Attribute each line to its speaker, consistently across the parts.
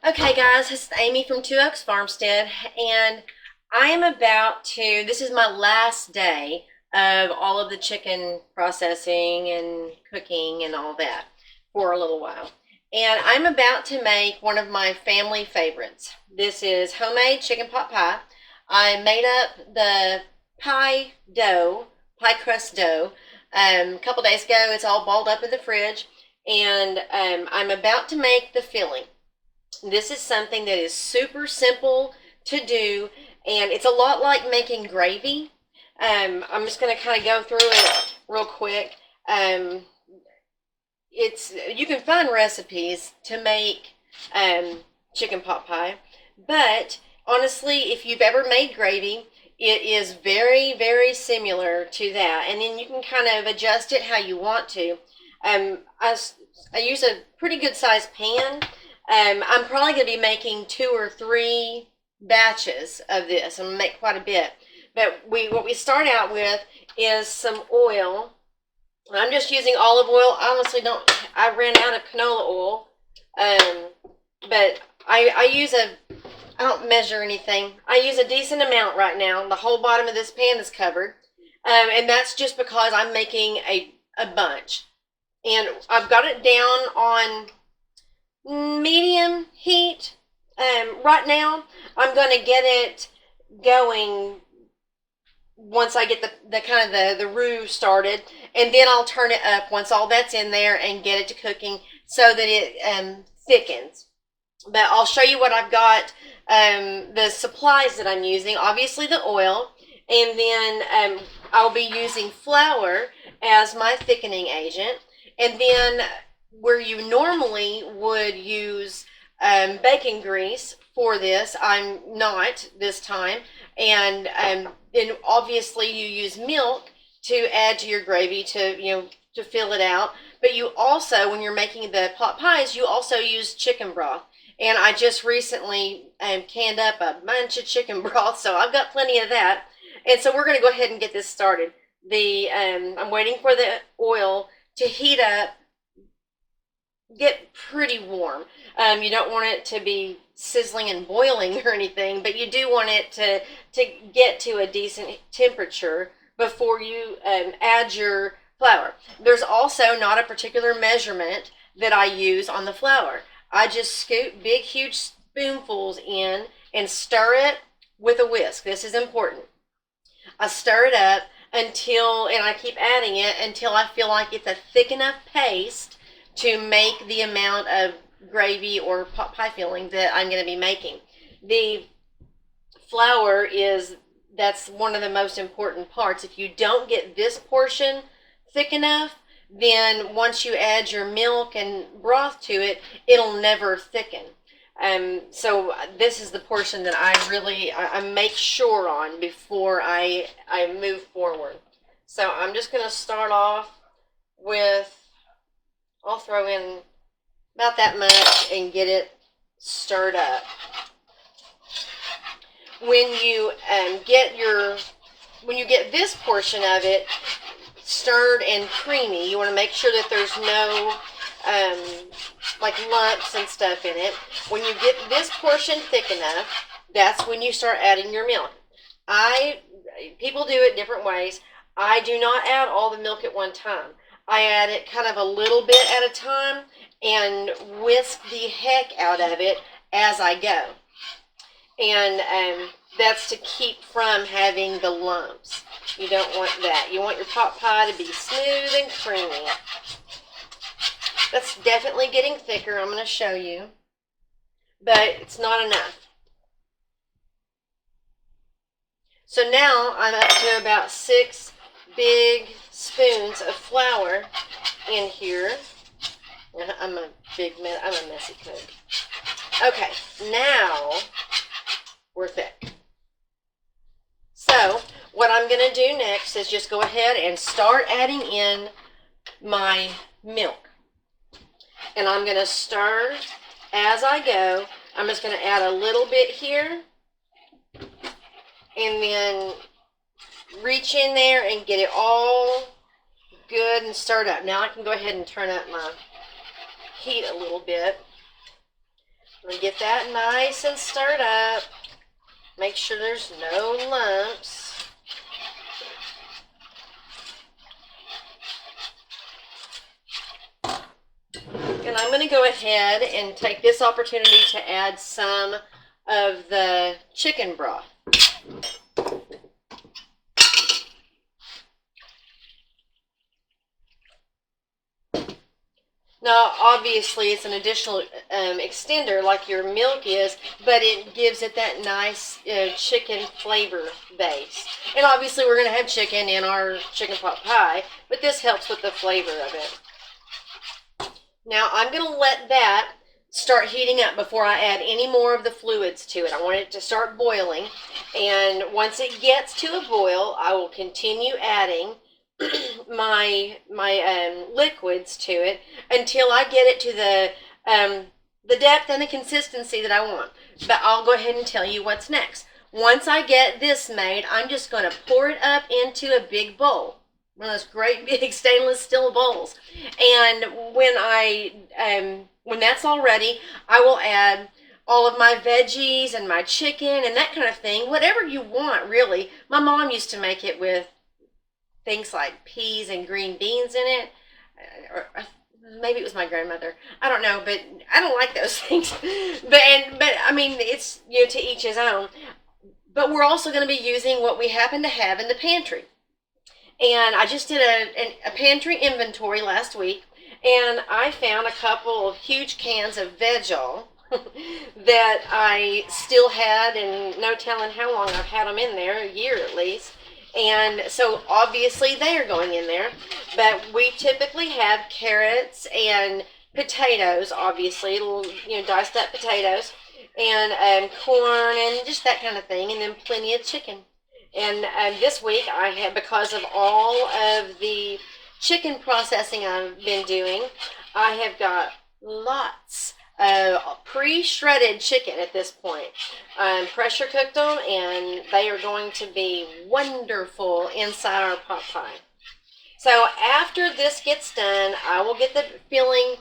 Speaker 1: Okay, guys, this is Amy from Two Oaks Farmstead, and I am about to. This is my last day of all of the chicken processing and cooking and all that for a little while. And I'm about to make one of my family favorites. This is homemade chicken pot pie. I made up the pie crust dough, a couple days ago. It's all balled up in the fridge, and I'm about to make the filling. This is something that is super simple to do, and it's a lot like making gravy. I'm just going to kind of go through it real quick. Um, you can find recipes to make chicken pot pie, but honestly, if you've ever made gravy, it is very, very similar to that, and then you can kind of adjust it how you want to. I use a pretty good sized pan. I'm probably going to be making 2 or 3 batches of this. I'm going to make quite a bit. But what we start out with is some oil. I'm just using olive oil. I honestly don't, I ran out of canola oil. But I don't measure anything. I use a decent amount right now. The whole bottom of this pan is covered. And that's just because I'm making a bunch. And I've got it down on medium heat. Right now, I'm going to get it going once I get the kind of the roux started, and then I'll turn it up once all that's in there and get it to cooking so that it thickens. But I'll show you what I've got, the supplies that I'm using, obviously the oil, and then I'll be using flour as my thickening agent, and then where you normally would use bacon grease for this, I'm not this time. And then obviously you use milk to add to your gravy to fill it out. But you also, when you're making the pot pies, you also use chicken broth. And I just recently canned up a bunch of chicken broth, so I've got plenty of that. And so we're going to go ahead and get this started. I'm waiting for the oil to heat up, get pretty warm. You don't want it to be sizzling and boiling or anything, but you do want it to get to a decent temperature before you add your flour. There's also not a particular measurement that I use on the flour. I just scoop big, huge spoonfuls in and stir it with a whisk. This is important. I stir it up and I keep adding it until I feel like it's a thick enough paste to make the amount of gravy or pot pie filling that I'm going to be making. The flour that's one of the most important parts. If you don't get this portion thick enough, then once you add your milk and broth to it, it'll never thicken. So this is the portion that I make sure on before I move forward. So I'm just going to start off with, I'll throw in about that much and get it stirred up. When you get this portion of it stirred and creamy, you want to make sure that there's no like lumps and stuff in it. When you get this portion thick enough, that's when you start adding your milk. People do it different ways. I do not add all the milk at one time. I add it kind of a little bit at a time and whisk the heck out of it as I go. And that's to keep from having the lumps. You don't want that. You want your pot pie to be smooth and creamy. That's definitely getting thicker. I'm going to show you. But it's not enough. So now I'm up to about 6 big spoons of flour in here. I'm a messy cook. Okay, now we're thick. So what I'm going to do next is just go ahead and start adding in my milk. And I'm going to stir as I go. I'm just going to add a little bit here and then reach in there and get it all good and stirred up. Now I can go ahead and turn up my heat a little bit. I'm going to get that nice and stirred up. Make sure there's no lumps. And I'm going to go ahead and take this opportunity to add some of the chicken broth. Now, obviously, it's an additional extender like your milk is, but it gives it that nice chicken flavor base. And obviously, we're going to have chicken in our chicken pot pie, but this helps with the flavor of it. Now, I'm going to let that start heating up before I add any more of the fluids to it. I want it to start boiling, and once it gets to a boil, I will continue adding my liquids to it until I get it to the depth and the consistency that I want. But I'll go ahead and tell you what's next. Once I get this made, I'm just going to pour it up into a big bowl, one of those great big stainless steel bowls. And when that's all ready, I will add all of my veggies and my chicken and that kind of thing, whatever you want, really. My mom used to make it with things like peas and green beans in it, or maybe it was my grandmother. I don't know, but I don't like those things. But I mean, it's to each his own. But we're also going to be using what we happen to have in the pantry. And I just did a pantry inventory last week, and I found a couple of huge cans of Veg-All that I still had, and no telling how long I've had them in there, a year at least. And so obviously they are going in there, but we typically have carrots and potatoes, obviously, little, diced up potatoes, and corn and just that kind of thing, and then plenty of chicken. And this week I have, because of all of the chicken processing I've been doing, I have got lots pre-shredded chicken at this point. Pressure cooked them, and they are going to be wonderful inside our pot pie. So after this gets done, I will get the filling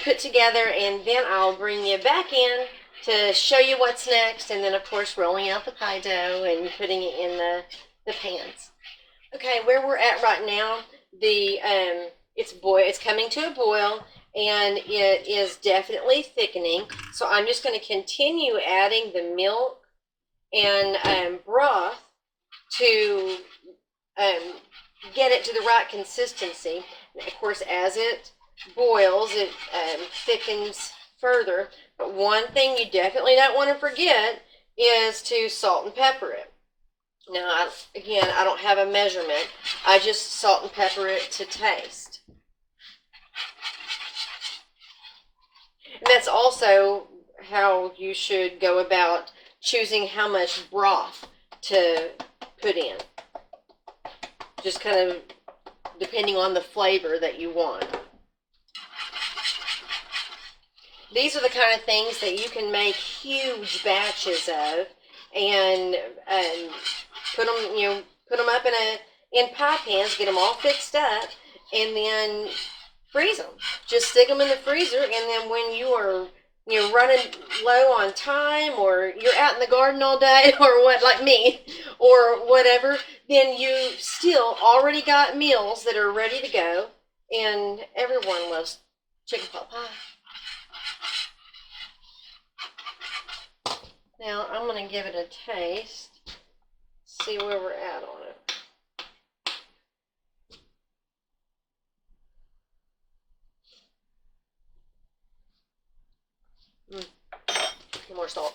Speaker 1: put together, and then I'll bring you back in to show you what's next, and then of course rolling out the pie dough and putting it in the pans. Okay, where we're at right now, it's coming to a boil, and it is definitely thickening. So I'm just going to continue adding the milk and broth to get it to the right consistency. And of course, as it boils, it thickens further. But one thing you definitely don't want to forget is to salt and pepper it. Now, again, I don't have a measurement. I just salt and pepper it to taste. And that's also how you should go about choosing how much broth to put in. Just kind of depending on the flavor that you want. These are the kind of things that you can make huge batches of, and put them up in pie pans, get them all fixed up, and then freeze them. Just stick them in the freezer, and then when you're running low on time, or you're out in the garden all day, or what, like me, or whatever, then you still already got meals that are ready to go, and everyone loves chicken pot pie. Now I'm going to give it a taste, see where we're at on it. More salt.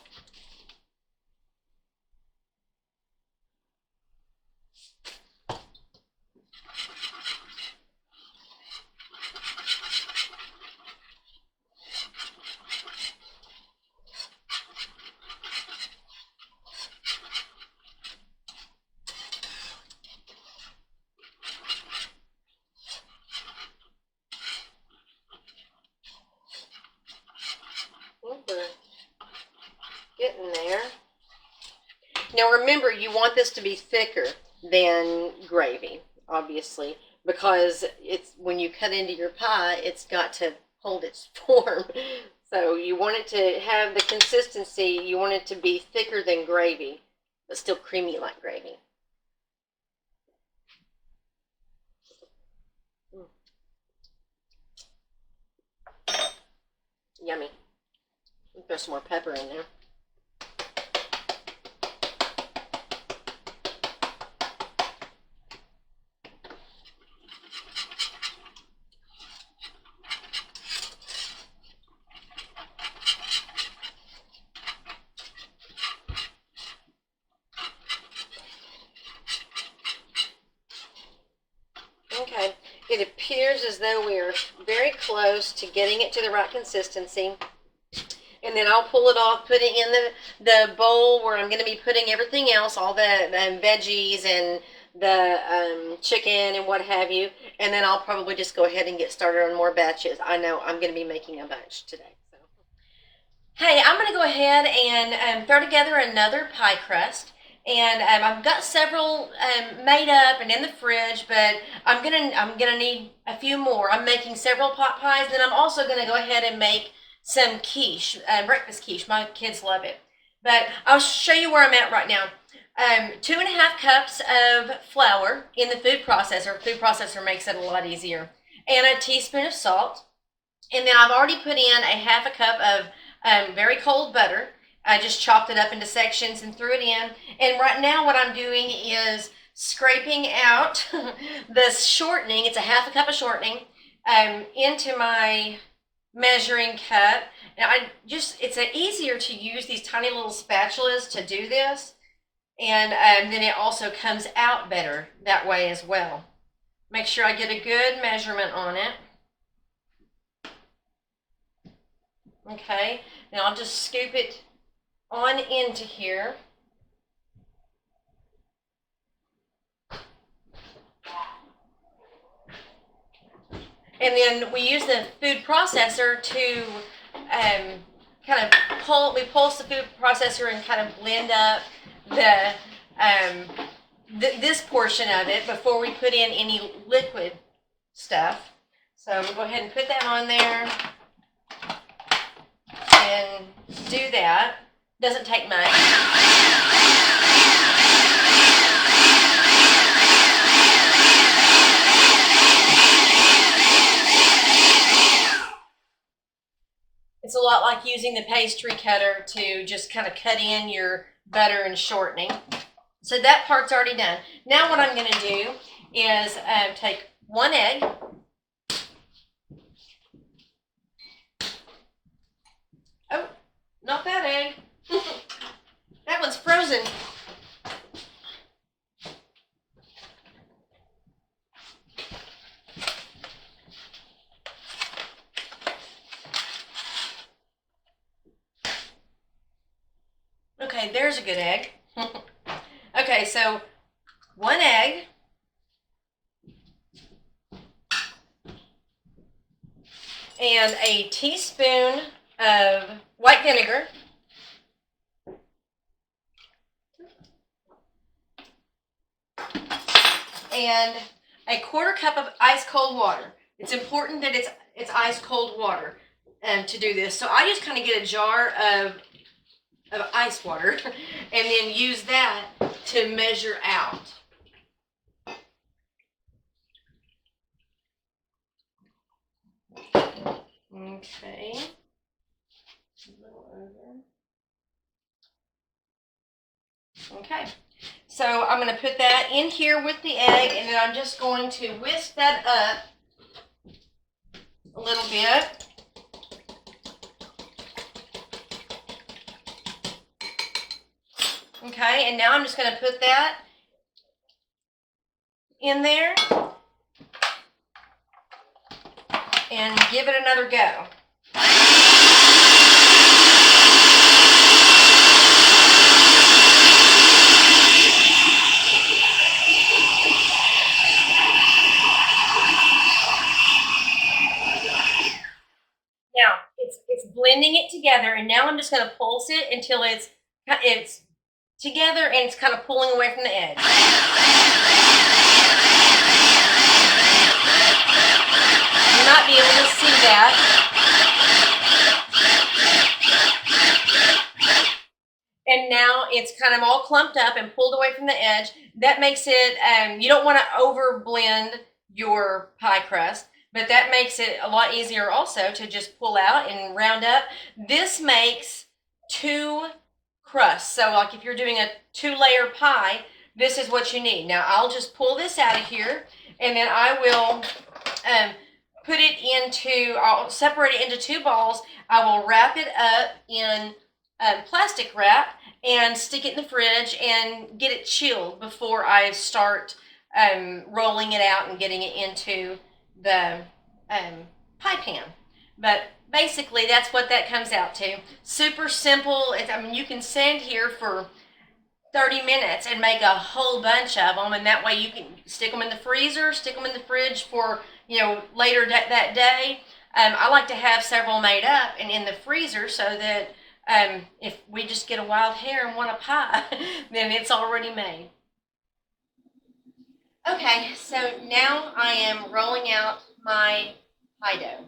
Speaker 1: Getting there. Now remember, you want this to be thicker than gravy, obviously, because it's when you cut into your pie, it's got to hold its form. So you want it to have the consistency, you want it to be thicker than gravy, but still creamy like gravy. Yummy. Throw some more pepper in there. Okay, it appears as though we are very close to getting it to the right consistency. And then I'll pull it off, put it in the bowl where I'm going to be putting everything else, all the veggies and the chicken and what have you. And then I'll probably just go ahead and get started on more batches. I know I'm going to be making a bunch today. So. Hey, I'm going to go ahead and throw together another pie crust. And I've got several made up and in the fridge, but I'm gonna need a few more. I'm making several pot pies, and I'm also gonna go ahead and make some quiche, breakfast quiche. My kids love it. But I'll show you where I'm at right now. 2.5 cups of flour in the food processor. Food processor makes it a lot easier. And a teaspoon of salt. And then I've already put in a 1/2 cup of very cold butter. I just chopped it up into sections and threw it in. And right now what I'm doing is scraping out the shortening. It's a 1/2 cup of shortening into my measuring cup. Now it's easier to use these tiny little spatulas to do this. And then it also comes out better that way as well. Make sure I get a good measurement on it. Okay, now I'll just scoop it on into here. And then we use the food processor to kind of pulse the food processor and kind of blend up this portion of it before we put in any liquid stuff. So we'll go ahead and put that on there and do that. Doesn't take much. It's a lot like using the pastry cutter to just kind of cut in your butter and shortening. So that part's already done. Now what I'm going to do is take 1 egg. Oh, not that egg. That one's frozen. Okay, there's a good egg. Okay, so 1 egg. And a teaspoon of white vinegar. And a 1/4 cup of ice cold water. It's important that it's ice cold water to do this. So I just kind of get a jar of ice water and then use that to measure out. Okay. A little over. Okay. So I'm going to put that in here with the egg, and then I'm just going to whisk that up a little bit. Okay, and now I'm just going to put that in there and give it another go. Now, it's blending it together, and now I'm just going to pulse it until it's together and it's kind of pulling away from the edge. You might be able to see that. and now it's kind of all clumped up and pulled away from the edge. That makes it, you don't want to over blend your pie crust, but that makes it a lot easier also to just pull out and round up. This makes two crusts. So like if you're doing a 2-layer pie, this is what you need. Now I'll just pull this out of here, and then I will put it into, I'll separate it into 2 balls. I will wrap it up in plastic wrap and stick it in the fridge and get it chilled before I start rolling it out and getting it into the pie pan. But basically, that's what that comes out to. Super simple. I mean, you can stand here for 30 minutes and make a whole bunch of them, and that way you can stick them in the freezer, stick them in the fridge for later that day. I like to have several made up and in the freezer so that if we just get a wild hair and want a pie, then it's already made. Okay, so now I am rolling out my pie dough.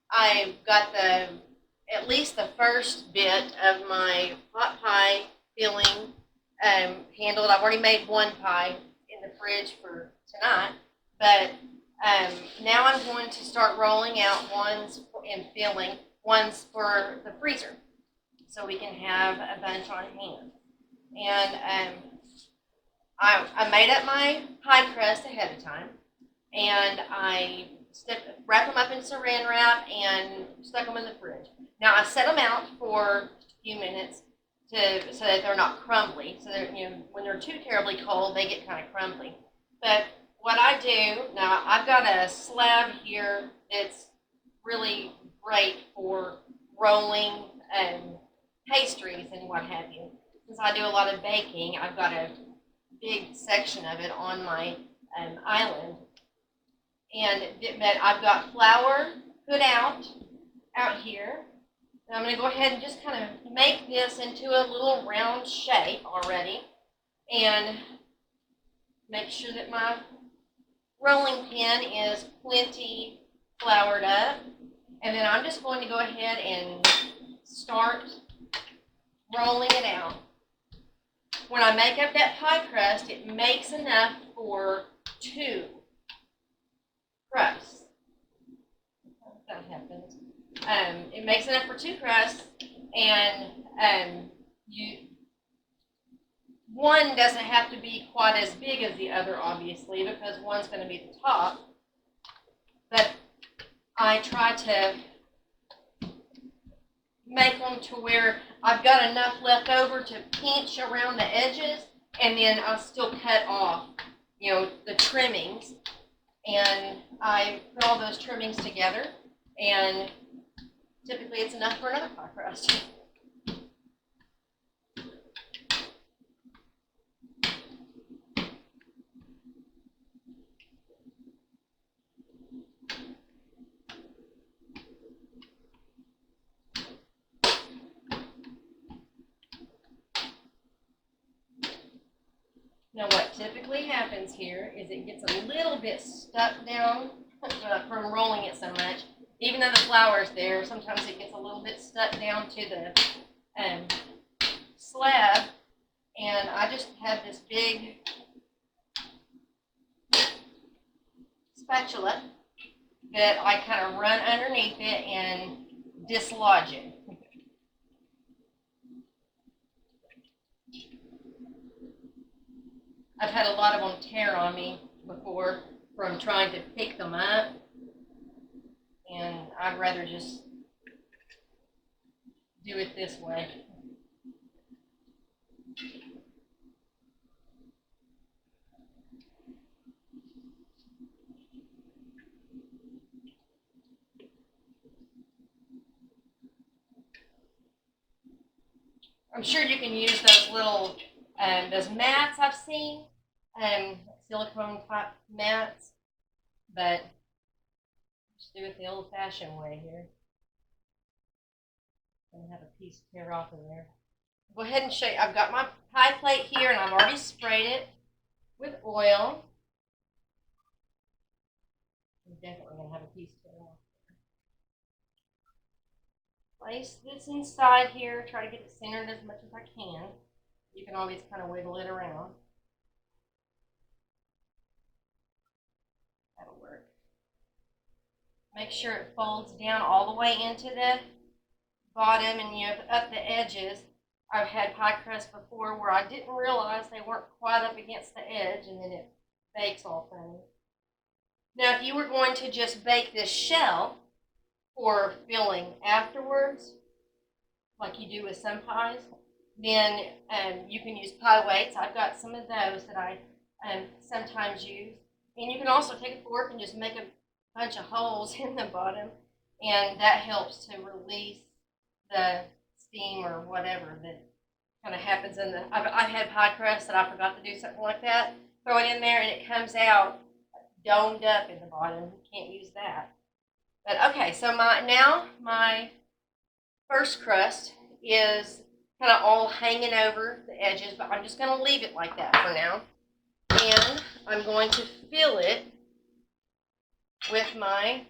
Speaker 1: I've got at least the first bit of my hot pie filling handled. I've already made one pie in the fridge for tonight, but now I'm going to start rolling out ones and filling ones for the freezer, so we can have a bunch on hand. And I made up my pie crust ahead of time, and I wrap them up in saran wrap and stuck them in the fridge. Now I set them out for a few minutes so that they're not crumbly. So that when they're too terribly cold, they get kind of crumbly. But what I do now, I've got a slab here that's really great for rolling pastries and what have you. Since I do a lot of baking, I've got a big section of it on my island, but I've got flour put out here. And I'm going to go ahead and just kind of make this into a little round shape already, and make sure that my rolling pin is plenty floured up. And then I'm just going to go ahead and start rolling it out. When I make up that pie crust, it makes enough for 2 crusts. That happens. It makes enough for 2 crusts, and one doesn't have to be quite as big as the other, obviously, because one's going to be the top. But I try to make them to where I've got enough left over to pinch around the edges, and then I'll still cut off, the trimmings, and I put all those trimmings together, and typically it's enough for another pie crust. Now what typically happens here is it gets a little bit stuck down from rolling it so much. Even though the flour's there, sometimes it gets a little bit stuck down to the slab, and I just have this big spatula that I kind of run underneath it and dislodge it. I've had a lot of them tear on me before from trying to pick them up, and I'd rather just do it this way. I'm sure you can use those little those mats I've seen, silicone type mats, but just do it the old-fashioned way here. And have a piece tear off of there. Go ahead and show you. I've got my pie plate here, and I've already sprayed it with oil. I'm definitely going to have a piece tear off. Place this inside here. Try to get it centered as much as I can. You can always kind of wiggle it around. That'll work. Make sure it folds down all the way into the bottom and you have up the edges. I've had pie crust before where I didn't realize they weren't quite up against the edge and then it bakes all funny. Now if you were going to just bake this shell for filling afterwards, like you do with some pies, then you can use pie weights. I've got some of those that I sometimes use. And you can also take a fork and just make a bunch of holes in the bottom, and that helps to release the steam or whatever that kind of happens in the. I've had pie crust that I forgot to do something like that. Throw it in there and it comes out domed up in the bottom. You can't use that. But okay, so my first crust is kind of all hanging over the edges, but I'm just going to leave it like that for now. And I'm going to fill it with my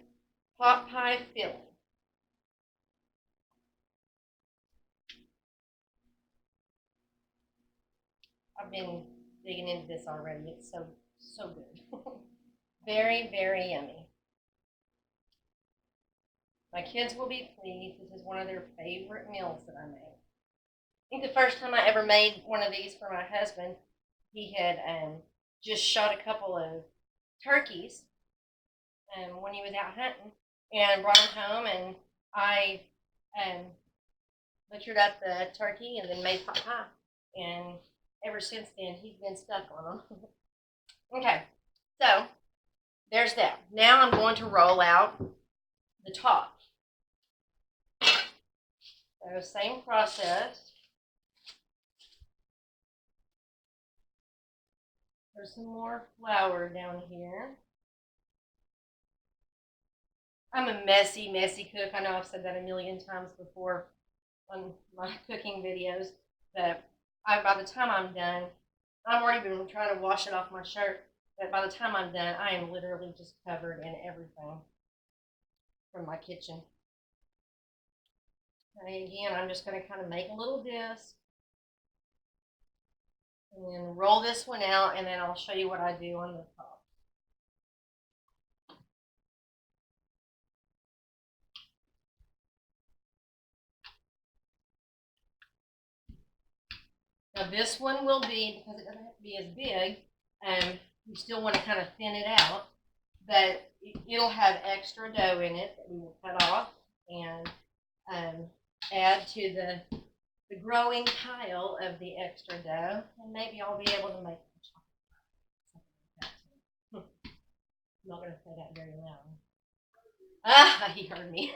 Speaker 1: pot pie filling. I've been digging into this already. It's so good. Very, very yummy. My kids will be pleased. This is one of their favorite meals that I make. I think the first time I ever made one of these for my husband, he had just shot a couple of turkeys when he was out hunting and brought them home, and I butchered up the turkey and then made pot pie. And ever since then, he's been stuck on them. Okay, so there's that. Now I'm going to roll out the top. So same process. There's some more flour down here. I'm a messy, messy cook. I know I've said that a million times before on my cooking videos, but by the time I'm done, I've already been trying to wash it off my shirt, but by the time I'm done, I am literally just covered in everything from my kitchen. And again, I'm just going to kind of make a little disc and then roll this one out, and then I'll show you what I do on the top. Now this one will be, because it doesn't have to be as big, you still want to kind of thin it out, but it'll have extra dough in it that we will cut off and add to the growing pile of the extra dough, and maybe I'll be able to make something like that too. I'm not going to say that very loud. Ah, he heard me.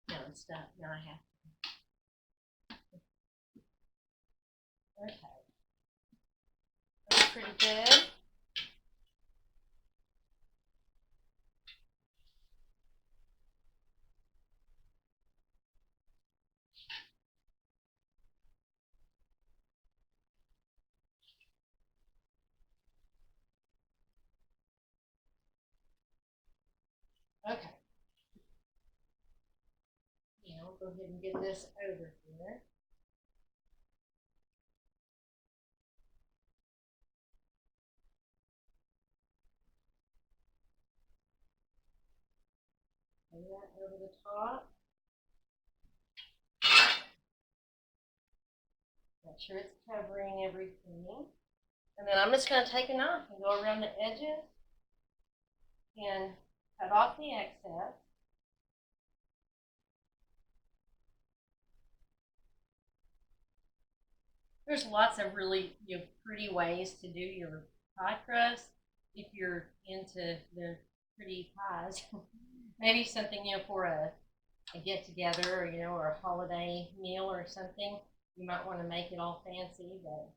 Speaker 1: No, it's stuck. Now I have to. Okay. That's pretty good. Okay. Now we'll go ahead and get this over here. Lay that over the top. Make sure it's covering everything. And then I'm just going to take a knife and go around the edges and cut off the excess. There's lots of really pretty ways to do your pie crust if you're into the pretty pies. Maybe something for a get together or a holiday meal or something. You might want to make it all fancy, but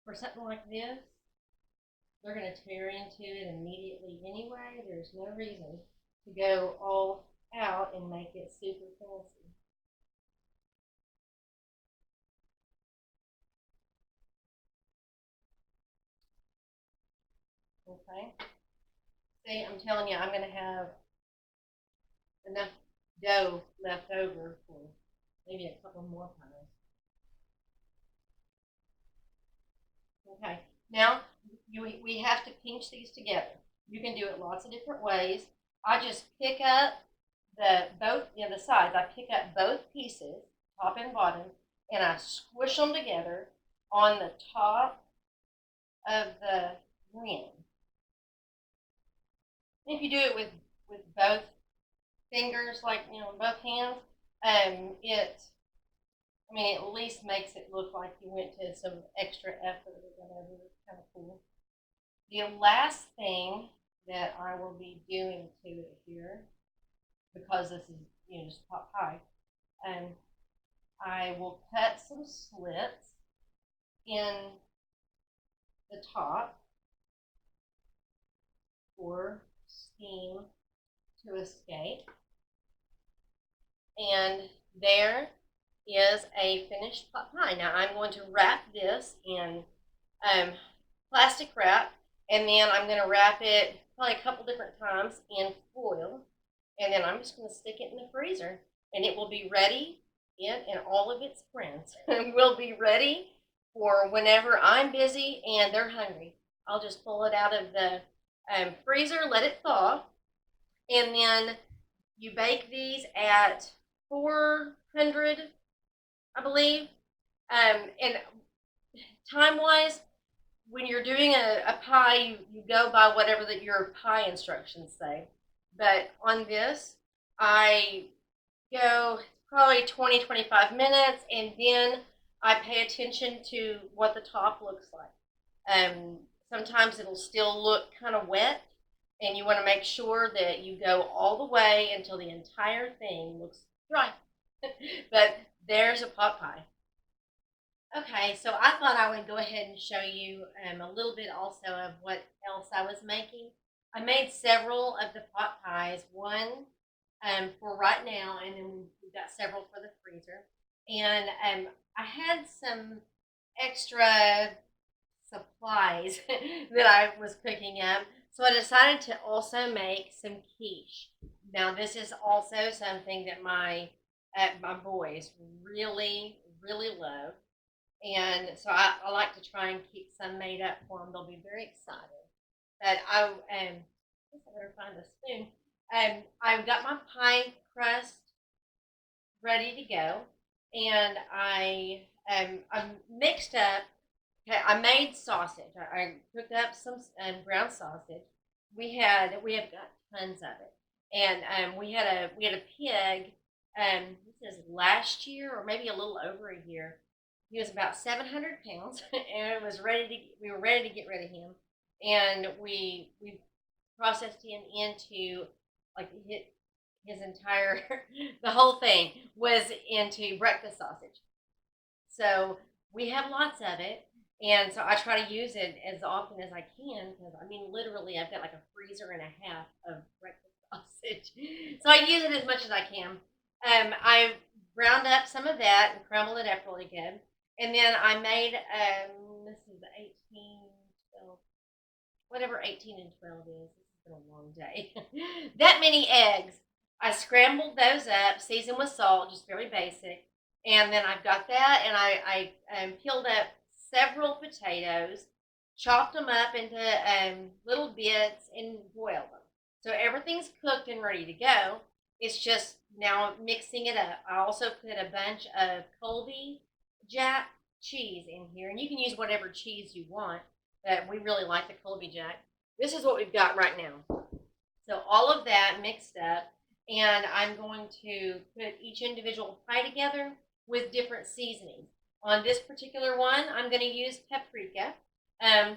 Speaker 1: for something like this, they're going to tear into it immediately anyway. There's no reason to go all out and make it super fancy. Okay, See, I'm telling you, I'm going to have enough dough left over for maybe a couple more pies. Okay, now we have to pinch these together. You can do it lots of different ways. I just pick up the sides. I pick up both pieces, top and bottom, and I squish them together on the top of the rim. And if you do it with both fingers, like both hands, it I mean, it at least makes it look like you went to some extra effort or whatever. It's kind of cool. The last thing that I will be doing to it here, because this is just pot pie, um, I will cut some slits in the top for steam to escape. And there is a finished pot pie. Now I'm going to wrap this in plastic wrap, and then I'm going to wrap it probably a couple different times in foil, and then I'm just going to stick it in the freezer, and it will be ready. It and all of its friends will be ready for whenever I'm busy and they're hungry. I'll just pull it out of the freezer, let it thaw, and then you bake these at 400, I believe. And time-wise, when you're doing a pie, you go by whatever your pie instructions say. But on this, I go probably 20, 25 minutes, and then I pay attention to what the top looks like. Sometimes it'll still look kind of wet, and you want to make sure that you go all the way until the entire thing looks dry. But there's a pot pie. Okay, so I thought I would go ahead and show you a little bit also of what else I was making. I made several of the pot pies, one for right now, and then we've got several for the freezer. And I had some extra supplies that I was cooking up, so I decided to also make some quiche. Now, this is also something that my boys really love. And so I like to try and keep some made up for them. They'll be very excited. But I guess I better find a spoon. I've got my pie crust ready to go, and I mixed up. Okay, I made sausage. I cooked up some ground sausage. We have got tons of it, and we had a pig. This is last year or maybe a little over a year. He was about 700 pounds, and it was ready to. We were ready to get rid of him, and we processed him into like his entire the whole thing was into breakfast sausage. So we have lots of it, and so I try to use it as often as I can because I mean literally I've got like a freezer and a half of breakfast sausage, so I use it as much as I can. I ground up some of that and crumbled it up really good. And then I made, this is 18, 12, whatever 18 and 12 is. This has been a long day. That many eggs. I scrambled those up, seasoned with salt, just very basic. And then I've got that, and I peeled up several potatoes, chopped them up into little bits, and boiled them. So everything's cooked and ready to go. It's just now mixing it up. I also put a bunch of Colby Jack cheese in here, and you can use whatever cheese you want, but we really like the Colby Jack. This is what we've got right now. So all of that mixed up, and I'm going to put each individual pie together with different seasonings. On this particular one, I'm going to use paprika,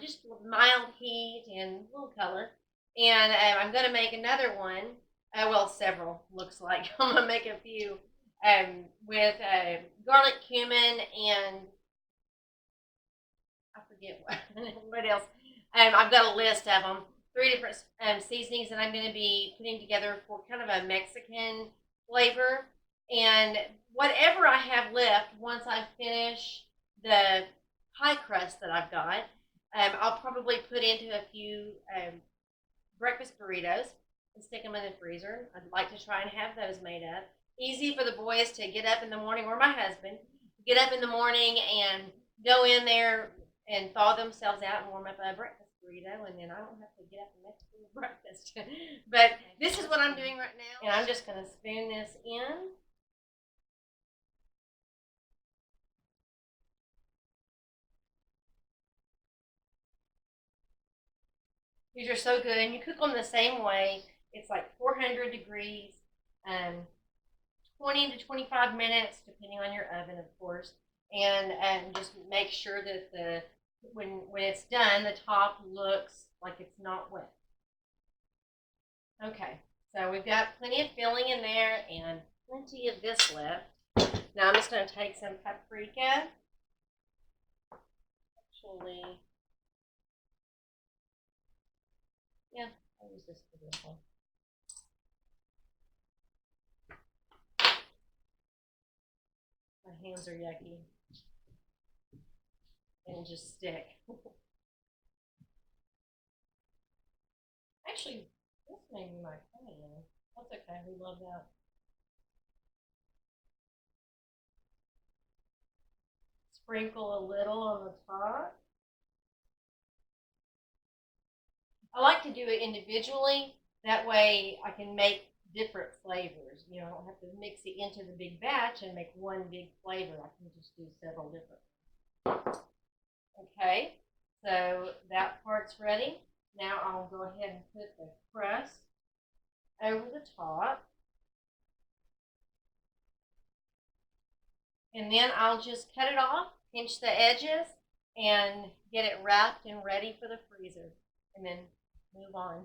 Speaker 1: just mild heat and a little color. And I'm going to make another one, well, several looks like. I'm going to make a few with garlic, cumin, and I forget what else. I've got a list of them. 3 different seasonings that I'm going to be putting together for kind of a Mexican flavor. And whatever I have left, once I finish the pie crust that I've got, I'll probably put into a few breakfast burritos and stick them in the freezer. I'd like to try and have those made up. Easy for the boys to get up in the morning, or my husband, get up in the morning and go in there and thaw themselves out and warm up a breakfast burrito, and then I don't have to get up and make breakfast. But this is what I'm doing right now, and I'm just going to spoon this in. These are so good, and you cook them the same way. It's like 400 degrees, 20 to 25 minutes, depending on your oven, of course. And just make sure that when it's done, the top looks like it's not wet. Okay, so we've got plenty of filling in there and plenty of this left. Now I'm just going to take some paprika. Actually, yeah, I'll use this for this one. My hands are yucky and just stick. Actually, this may be my pan. That's okay. We love that. Sprinkle a little on the top. I like to do it individually. That way I can make different flavors. You know, I don't have to mix it into the big batch and make one big flavor. I can just do several different. Okay, so that part's ready. Now I'll go ahead and put the crust over the top. And then I'll just cut it off, pinch the edges, and get it wrapped and ready for the freezer. And then move on.